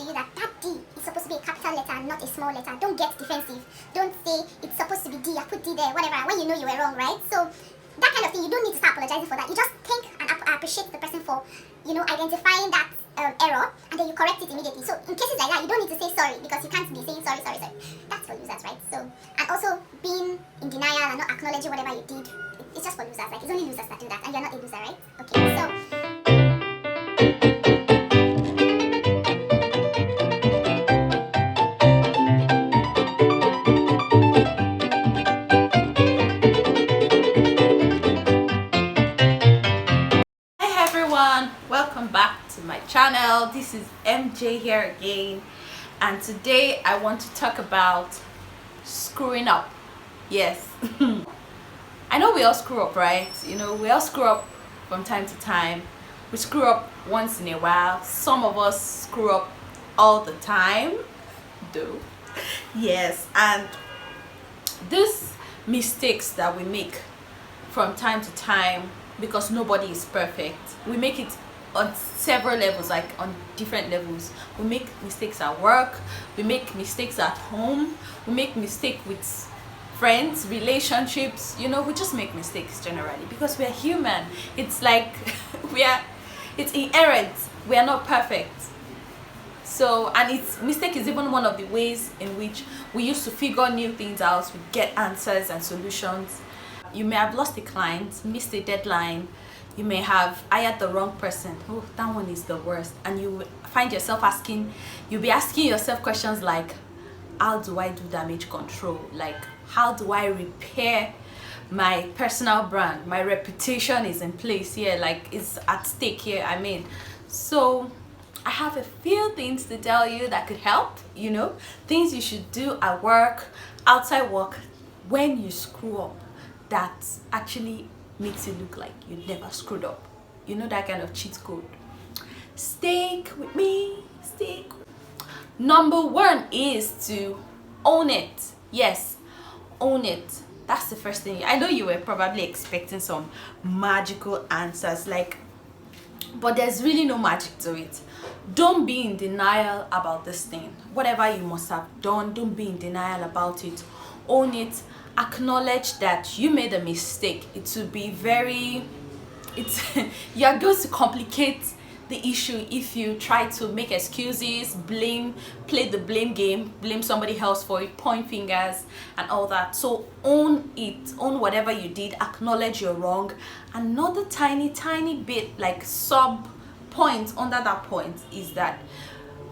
you that that D is supposed to be a capital letter, not a small letter. Don't get defensive. Don't say it's supposed to be D, I put D there, whatever, when you know you were wrong, right? So that kind of thing, you don't need to start apologizing for that. You just thank and appreciate the person for, identifying that error, and then you correct it immediately. So in cases like that, you don't need to say sorry, because you can't be saying sorry. That's for losers, right? So, and also being in denial and not acknowledging whatever you did, it's just for losers. Like, it's only losers that do that, and you're not a loser, right? Okay, so welcome back to my channel. This is MJ here again, and today I want to talk about screwing up. Yes. I know we all screw up, right? We all screw up from time to time. We screw up once in a while. Some of us screw up all the time though. Yes, and these mistakes that we make from time to time, because nobody is perfect, we make it on several levels, like on different levels. We make mistakes at work, we make mistakes at home, we make mistakes with friends, relationships. We just make mistakes generally because we are human. It's like it's inherent. We are not perfect. So, and mistake is even one of the ways in which we used to figure new things out, we get answers and solutions. You may have lost a client, missed a deadline, you may have hired the wrong person. Oh, that one is the worst. And you find yourself you'll be asking yourself questions like, how do I do damage control? Like, how do I repair my personal brand? My reputation is in place here, like it's at stake here. So I have a few things to tell you that could help, things you should do at work, outside work, when you screw up, that actually makes it look like you never screwed up. That kind of cheat code. Stick with me. Number one is to own it. Yes, own it. That's the first thing. I know you were probably expecting some magical answers, but there's really no magic to it. Don't be in denial about this thing. Whatever you must have done, don't be in denial about it. Own it. Acknowledge that you made a mistake. It will be you're going to complicate the issue if you try to make excuses, play the blame game, blame somebody else for it, point fingers and all that. So own it, own whatever you did, acknowledge you're wrong. Another tiny bit, like sub point under that point, is that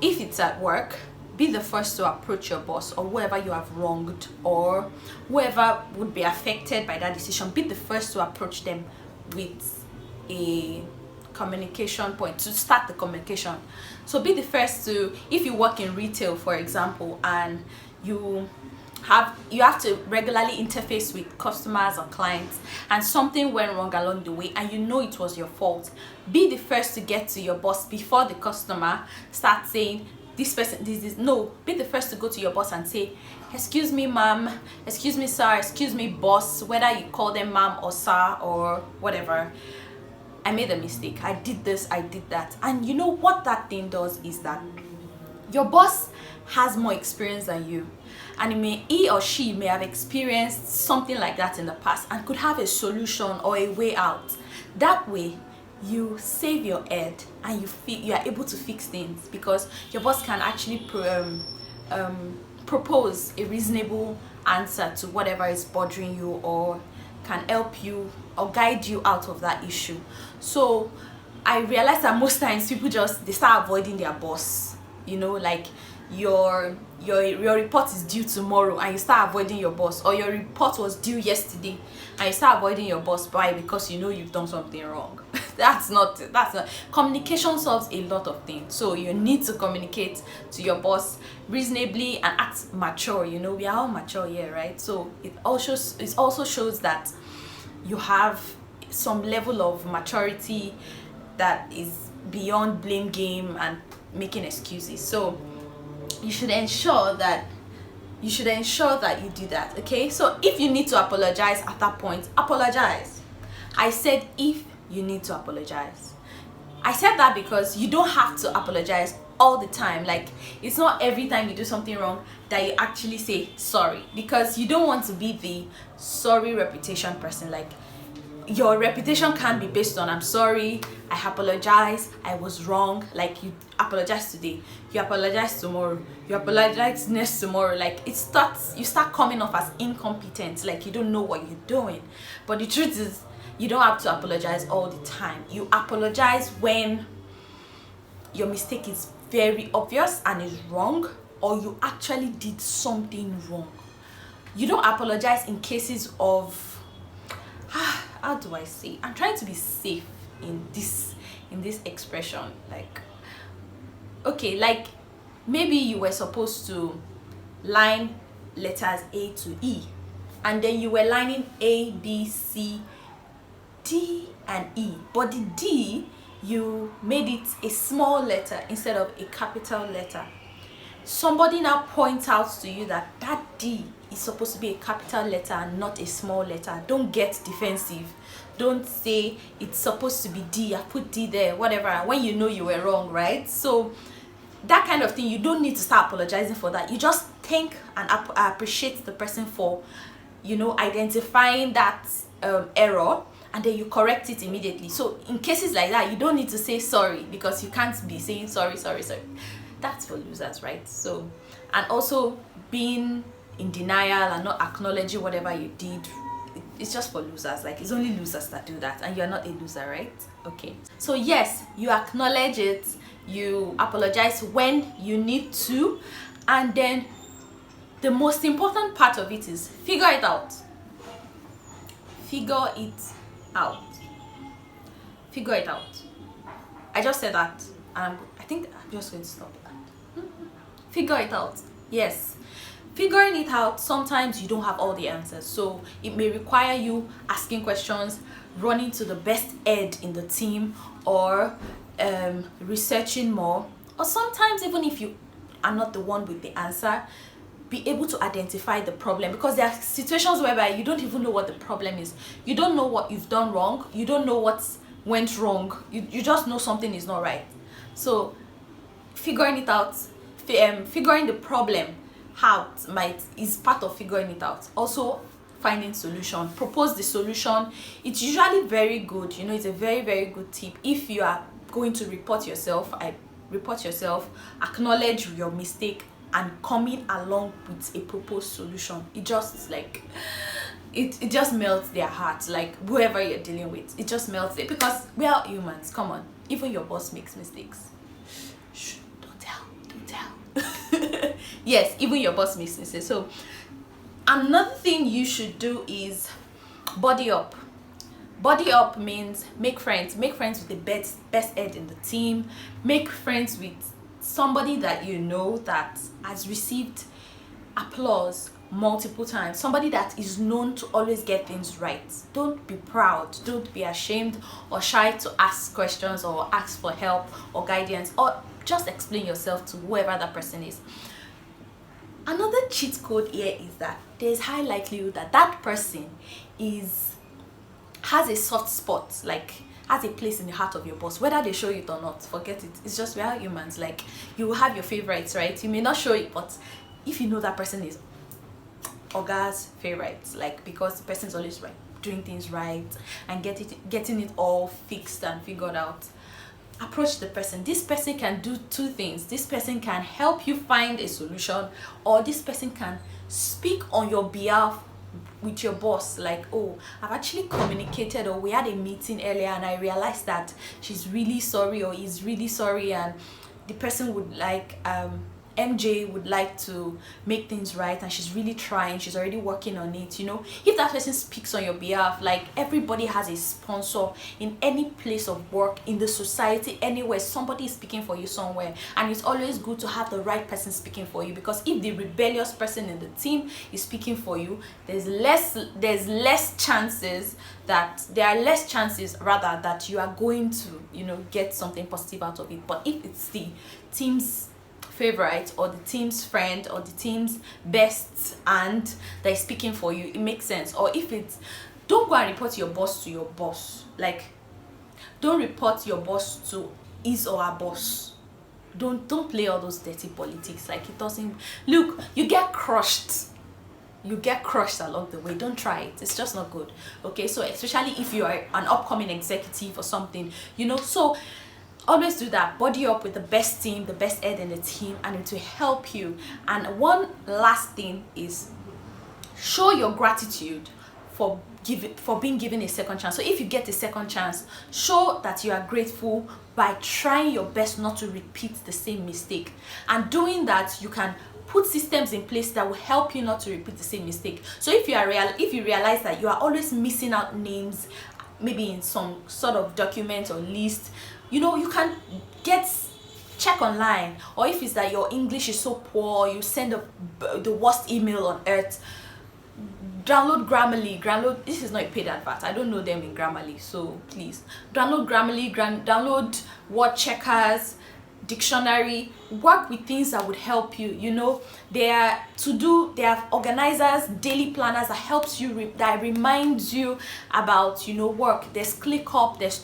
if it's at work, be the first to approach your boss or whoever you have wronged or whoever would be affected by that decision. Be the first to approach them with a communication point, to start the communication. So be the first to, if you work in retail, for example, and you have to regularly interface with customers or clients, and something went wrong along the way and it was your fault, be the first to get to your boss before the customer starts saying, this person, be the first to go to your boss and say, excuse me ma'am, excuse me sir, excuse me boss, whether you call them ma'am or sir or whatever, I made a mistake, I did this, I did that. And what that thing does is that your boss has more experience than you, and he or she may have experienced something like that in the past and could have a solution or a way out. That way you save your head and you are able to fix things, because your boss can actually propose a reasonable answer to whatever is bothering you, or can help you or guide you out of that issue. So I realize that most times people they start avoiding their boss. Like your report is due tomorrow and you start avoiding your boss, or your report was due yesterday and you start avoiding your boss. Why? Because you've done something wrong. That's not communication solves a lot of things. So you need to communicate to your boss reasonably and act mature. We are all mature here, right? So it also shows that you have some level of maturity that is beyond blame game and making excuses. So you should ensure that you do that. Okay, so if you need to apologize at that point, apologize. I said if you need to apologize. I said that because you don't have to apologize all the time. Like, it's not every time you do something wrong that you actually say sorry, because you don't want to be the sorry reputation person. Like, your reputation can't be based on I'm sorry, I apologize, I was wrong. Like, you apologize today, you apologize tomorrow, you apologize next tomorrow. Like, you start coming off as incompetent, like you don't know what you're doing. But the truth is, you don't have to apologize all the time. You apologize when your mistake is very obvious and is wrong, or you actually did something wrong. You don't apologize in cases of how do I say, I'm trying to be safe in this expression. Like, okay, like maybe you were supposed to line letters A to E, and then you were lining A, B, C, D and E, but the D, you made it a small letter instead of a capital letter. Somebody now points out to you that that D is supposed to be a capital letter and not a small letter. Don't get defensive. Don't say it's supposed to be D, I put D there, whatever, when you know you were wrong, right? So that kind of thing, you don't need to start apologizing for that. You just thank and appreciate the person for, you know, identifying that error, and then you correct it immediately. So in cases like that, you don't need to say sorry, because you can't be saying sorry. That's for losers, right? So, and also being in denial and not acknowledging whatever you did, it's just for losers. Like, it's only losers that do that, and you're not a loser, right? Okay, so yes, you acknowledge it, you apologize when you need to, and then the most important part of it is figure it out. Figure it out. Figure it out. I just said that, and I think I'm just going to stop that. Figure it out. Yes, figuring it out, sometimes you don't have all the answers, so it may require you asking questions, running to the best head in the team, or researching more, or sometimes even if you are not the one with the answer, be able to identify the problem, because there are situations whereby you don't even know what the problem is. You don't know what you've done wrong, you don't know what went wrong, you just know something is not right. So figuring it out, figuring the problem out is part of figuring it out. Also, finding solution, propose the solution. It's usually very good, you know, it's a very, very good tip. If you are going to report yourself, acknowledge your mistake, and coming along with a proposed solution. It just like it just melts their hearts. Like, whoever you're dealing with, it just melts it, because we are humans. Come on, even your boss makes mistakes. Shh, don't tell. Yes, even your boss makes mistakes. So another thing you should do is body up. Body up means make friends with the best head in the team. Make friends with somebody that you know that has received applause multiple times, somebody that is known to always get things right. Don't be proud, don't be ashamed or shy to ask questions or ask for help or guidance, or just explain yourself to whoever that person is. Another cheat code here is that there's high likelihood that that person has a soft spot, like has a place in the heart of your boss, whether they show it or not. Forget it. It's just, we are humans. Like, you will have your favorites, right? You may not show it, but if you know that person is Oga's favorites, like, because the person is always right, doing things right and getting it all fixed and figured out, approach the person. This person can do two things. This person can help you find a solution, or this person can speak on your behalf with your boss, like, oh, I've actually communicated, or we had a meeting earlier and I realized that she's really sorry, or he's really sorry, and the person would like MJ would like to make things right, and she's really trying, she's already working on it. You know, if that person speaks on your behalf, like, everybody has a sponsor in any place of work, in the society, anywhere, somebody is speaking for you somewhere, and it's always good to have the right person speaking for you, because if the rebellious person in the team is speaking for you, there are less chances that you are going to, you know, get something positive out of it. But if it's the team's favorite, or the team's friend, or the team's best and they're speaking for you, it makes sense. Or if it's, don't go and report your boss to your boss. Like, don't report your boss to his or her boss. Don't play all those dirty politics. Like, it doesn't look, you get crushed along the way. Don't try it. It's just not good. Okay, so especially if you are an upcoming executive or something, you know, so always do that. Body up with the best team, the best head in the team, and it will help you. And one last thing is, show your gratitude for being given a second chance. So if you get a second chance, show that you are grateful by trying your best not to repeat the same mistake. And doing that, you can put systems in place that will help you not to repeat the same mistake. So if you realize that you are always missing out names, maybe in some sort of document or list, you know, you can check online. Or if it's that your English is so poor, you send the worst email on earth, download Grammarly. This is not a paid advert. I don't know them in Grammarly, so please download Grammarly, download word checkers, dictionary. Work with things that would help you. You know, they have organizers, daily planners that helps you, that reminds you about, you know, work. There's ClickUp, there's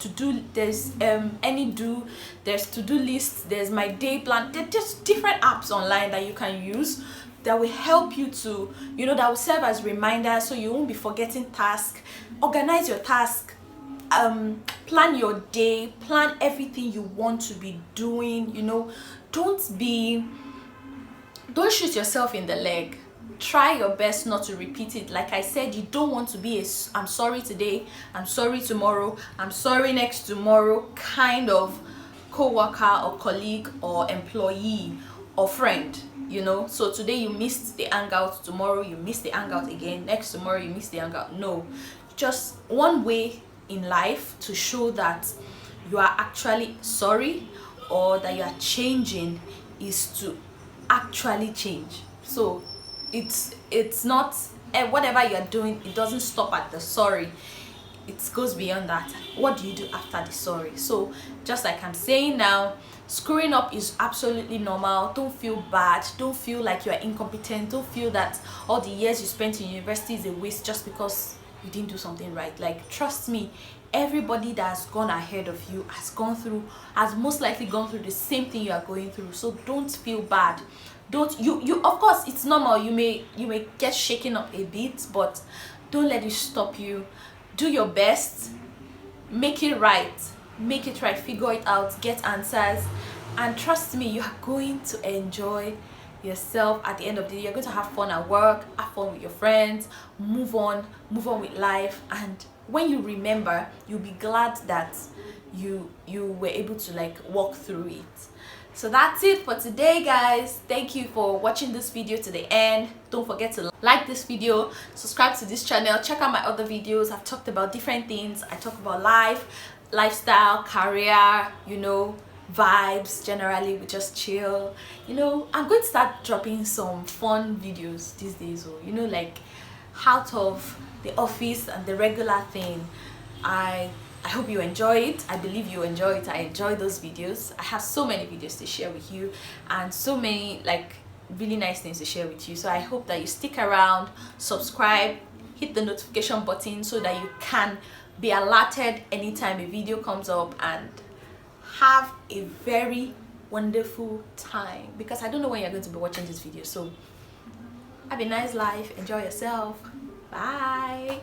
AnyDo, there's to-do lists, there's my day plan. There's just different apps online that you can use that will help you to, you know, that will serve as reminders so you won't be forgetting tasks. Organize your task, plan your day, plan everything you want to be doing. You know, don't shoot yourself in the leg. Try your best not to repeat it. Like I said, you don't want to be I'm sorry today, I'm sorry tomorrow, I'm sorry next tomorrow kind of co-worker or colleague or employee or friend. You know, so today you missed the hangout, tomorrow you miss the hangout again, next tomorrow you miss the hangout. No, just one way in life to show that you are actually sorry or that you are changing is to actually change. So it's not whatever you're doing, it doesn't stop at the sorry. It goes beyond that. What do you do after the sorry? So just like I'm saying now, screwing up is absolutely normal. Don't feel bad. Don't feel like you're incompetent. Don't feel that all the years you spent in university is a waste just because you didn't do something right. Like, trust me, everybody that has gone ahead of you has most likely gone through the same thing you are going through. So don't feel bad. Don't you of course, it's normal. You may get shaken up a bit, but don't let it stop you. Do your best, make it right, figure it out, get answers, and trust me, you are going to enjoy yourself at the end of the day. You're going to have fun at work, have fun with your friends, move on with life. And when you remember, you'll be glad that you were able to like walk through it. So that's it for today, guys. Thank you for watching this video to the end. Don't forget to like this video, subscribe to this channel, check out my other videos. I've talked about different things. I talk about life, lifestyle, career, you know, vibes. Generally, we just chill. You know, I'm going to start dropping some fun videos these days, or you know, like out of the office and the regular thing. I hope you enjoy it. I believe you enjoy it. I enjoy those videos. I have so many videos to share with you and so many like really nice things to share with you. So I hope that you stick around, subscribe, hit the notification button so that you can be alerted anytime a video comes up, and have a very wonderful time, because I don't know when you're going to be watching this video. So have a nice life, enjoy yourself. Bye.